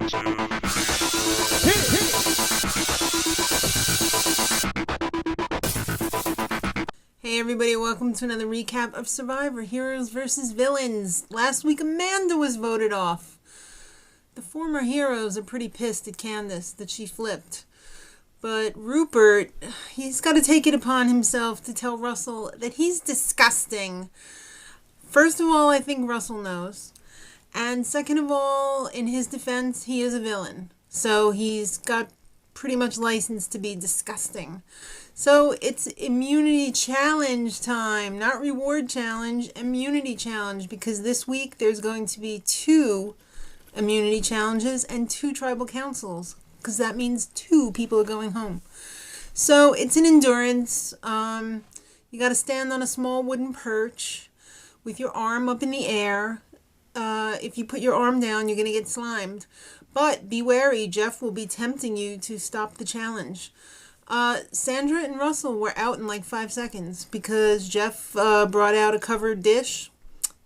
Hey everybody, welcome to another recap of Survivor Heroes vs. Villains. Last week Amanda was voted off. The former heroes are pretty pissed at Candace that she flipped. But Rupert, he's got to take it upon himself to tell Russell that he's disgusting. First of all, I think Russell knows. And second of all, in his defense, he is a villain. So he's got pretty much license to be disgusting. So it's immunity challenge time, not reward challenge, immunity challenge, because this week there's going to be 2 immunity challenges and 2 tribal councils, because that means 2 people are going home. So it's an endurance. You got to stand on a small wooden perch with your arm up in the air. If you put your arm down, you're going to get slimed. But be wary, Jeff will be tempting you to stop the challenge. Sandra and Russell were out in like 5 seconds because Jeff brought out a covered dish.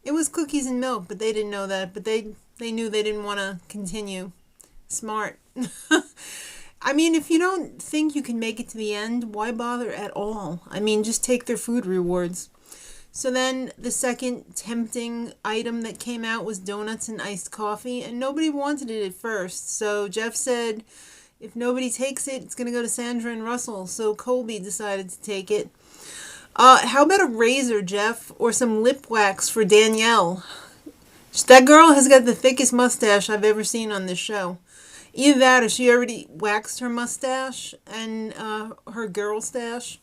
It was cookies and milk, but they didn't know that. But they knew they didn't want to continue. Smart. I mean, if you don't think you can make it to the end, why bother at all? I mean, just take their food rewards. So then the second tempting item that came out was donuts and iced coffee, and nobody wanted it at first. So Jeff said, if nobody takes it, it's going to go to Sandra and Russell. So Colby decided to take it. How about a razor, Jeff, or some lip wax for Danielle? That girl has got the thickest mustache I've ever seen on this show. Either that or she already waxed her mustache and her girl stash.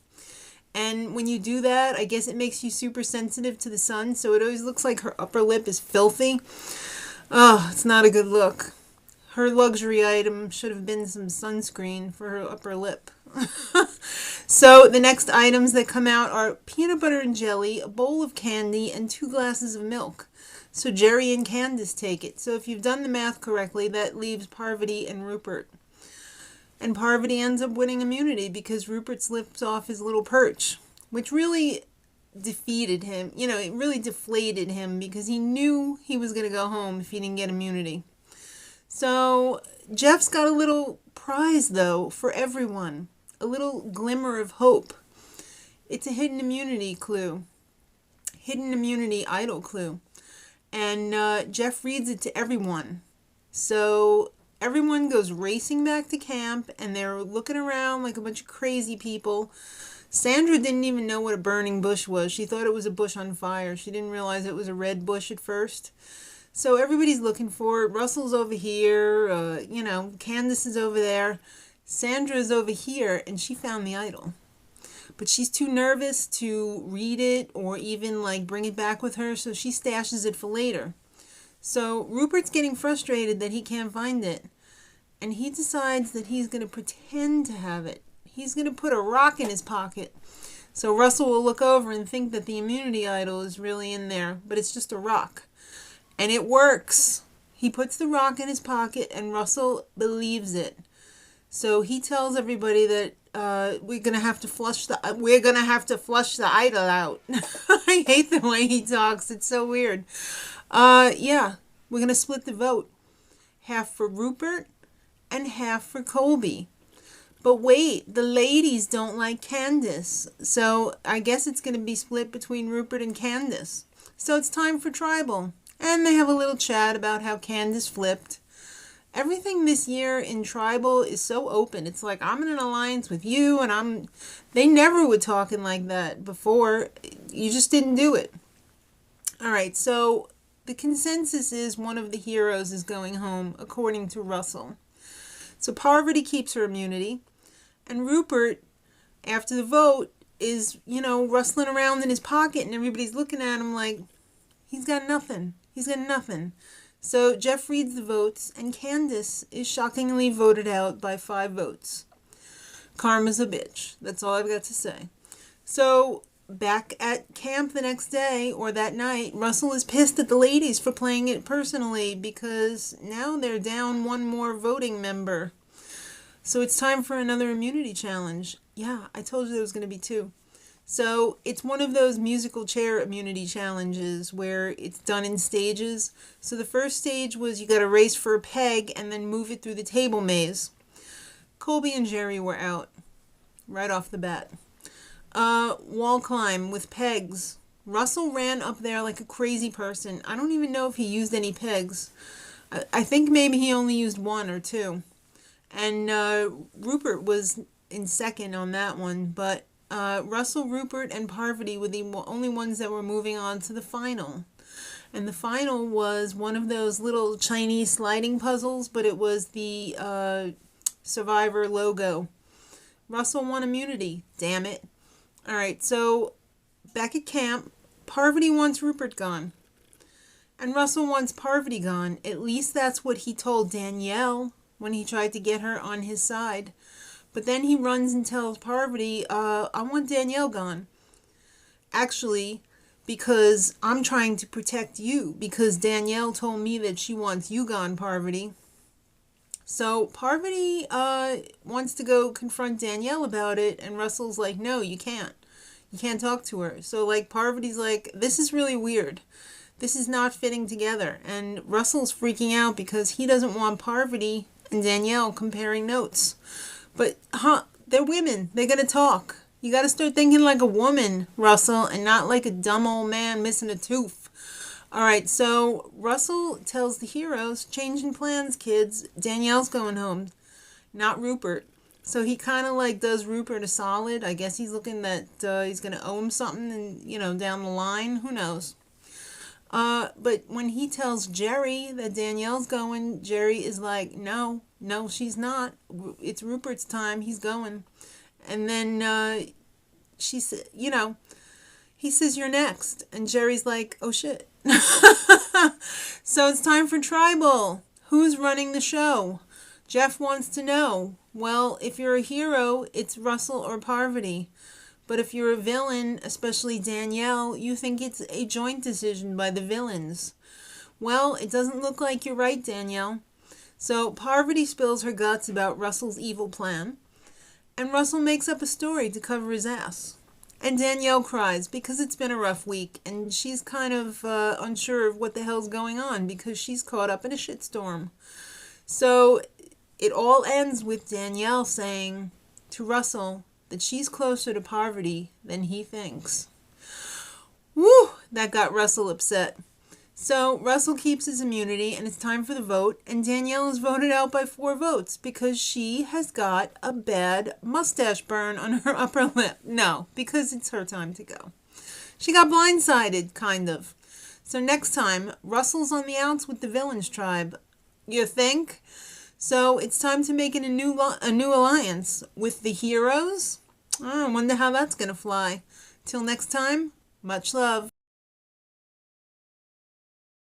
And when you do that, I guess it makes you super sensitive to the sun. So it always looks like her upper lip is filthy. Oh, it's not a good look. Her luxury item should have been some sunscreen for her upper lip. So the next items that come out are peanut butter and jelly, a bowl of candy, and 2 glasses of milk. So Jerri and Candace take it. So if you've done the math correctly, that leaves Parvati and Rupert. And Parvati ends up winning immunity because Rupert slips off his little perch, which really defeated him. You know, it really deflated him because he knew he was going to go home if he didn't get immunity. So Jeff's got a little prize, though, for everyone. A little glimmer of hope. It's a hidden immunity clue. Hidden immunity idol clue. And Jeff reads it to everyone. So everyone goes racing back to camp, and they're looking around like a bunch of crazy people. Sandra didn't even know what a burning bush was. She thought it was a bush on fire. She didn't realize it was a red bush at first. So everybody's looking for it. Russell's over here. Candace is over there. Sandra's over here, and she found the idol. But she's too nervous to read it or even like bring it back with her, so she stashes it for later. So Rupert's getting frustrated that he can't find it. And he decides that he's going to pretend to have it. He's going to put a rock in his pocket. So Russell will look over and think that the immunity idol is really in there, but it's just a rock. And it works. He puts the rock in his pocket and Russell believes it. So he tells everybody that we're gonna have to flush the idol out. I hate the way he talks. It's so weird. We're gonna split the vote. Half for Rupert and half for Colby. But wait, the ladies don't like Candace. So I guess it's gonna be split between Rupert and Candace. So it's time for tribal. And they have a little chat about how Candace flipped. Everything this year in tribal is so open. It's like, I'm in an alliance with you, and they never were talking like that before. You just didn't do it. All right, so the consensus is one of the heroes is going home, according to Russell. So Parvati keeps her immunity, and Rupert, after the vote, is, rustling around in his pocket, and everybody's looking at him like, he's got nothing. He's got nothing. So Jeff reads the votes, and Candace is shockingly voted out by 5 votes. Karma's a bitch. That's all I've got to say. So back at camp the next day, or that night, Russell is pissed at the ladies for playing it personally because now they're down 1 more voting member. So it's time for another immunity challenge. Yeah, I told you there was going to be 2. So it's one of those musical chair immunity challenges where it's done in stages. So the first stage was you got to race for a peg and then move it through the table maze. Colby and Jerri were out right off the bat. Wall climb with pegs. Russell ran up there like a crazy person. I don't even know if he used any pegs. I think maybe he only used one or two. And Rupert was in second on that one, but Russell, Rupert, and Parvati were the only ones that were moving on to the final. And the final was one of those little Chinese sliding puzzles, but it was the Survivor logo. Russell won immunity. Damn it. All right, so back at camp, Parvati wants Rupert gone. And Russell wants Parvati gone. At least that's what he told Danielle when he tried to get her on his side. But then he runs and tells Parvati, I want Danielle gone. Actually, because I'm trying to protect you. Because Danielle told me that she wants you gone, Parvati. So Parvati wants to go confront Danielle about it. And Russell's like, no, you can't. You can't talk to her. So like Parvati's like, this is really weird. This is not fitting together. And Russell's freaking out because he doesn't want Parvati and Danielle comparing notes. But, they're women. They're going to talk. You got to start thinking like a woman, Russell, and not like a dumb old man missing a tooth. All right, so Russell tells the heroes, changing plans, kids. Danielle's going home, not Rupert. So he kind of like does Rupert a solid. I guess he's looking that he's going to owe him something and, down the line. Who knows? But when he tells Jerri that Danielle's going, Jerri is like, no, she's not. It's Rupert's time. He's going. And then she said, he says, you're next. And Jerry's like, oh, shit. So it's time for tribal. Who's running the show? Jeff wants to know. Well, if you're a hero, it's Russell or Parvati. But if you're a villain, especially Danielle, you think it's a joint decision by the villains. Well, it doesn't look like you're right, Danielle. So Parvati spills her guts about Russell's evil plan. And Russell makes up a story to cover his ass. And Danielle cries because it's been a rough week. And she's kind of unsure of what the hell's going on because she's caught up in a shitstorm. So it all ends with Danielle saying to Russell that she's closer to Parvati than he thinks. Woo! That got Russell upset. So Russell keeps his immunity and it's time for the vote. And Danielle is voted out by 4 votes because she has got a bad mustache burn on her upper lip. No, because it's her time to go. She got blindsided, kind of. So next time, Russell's on the outs with the villains tribe. You think? So it's time to make it a new alliance with the heroes. I wonder how that's going to fly. Till next time, much love.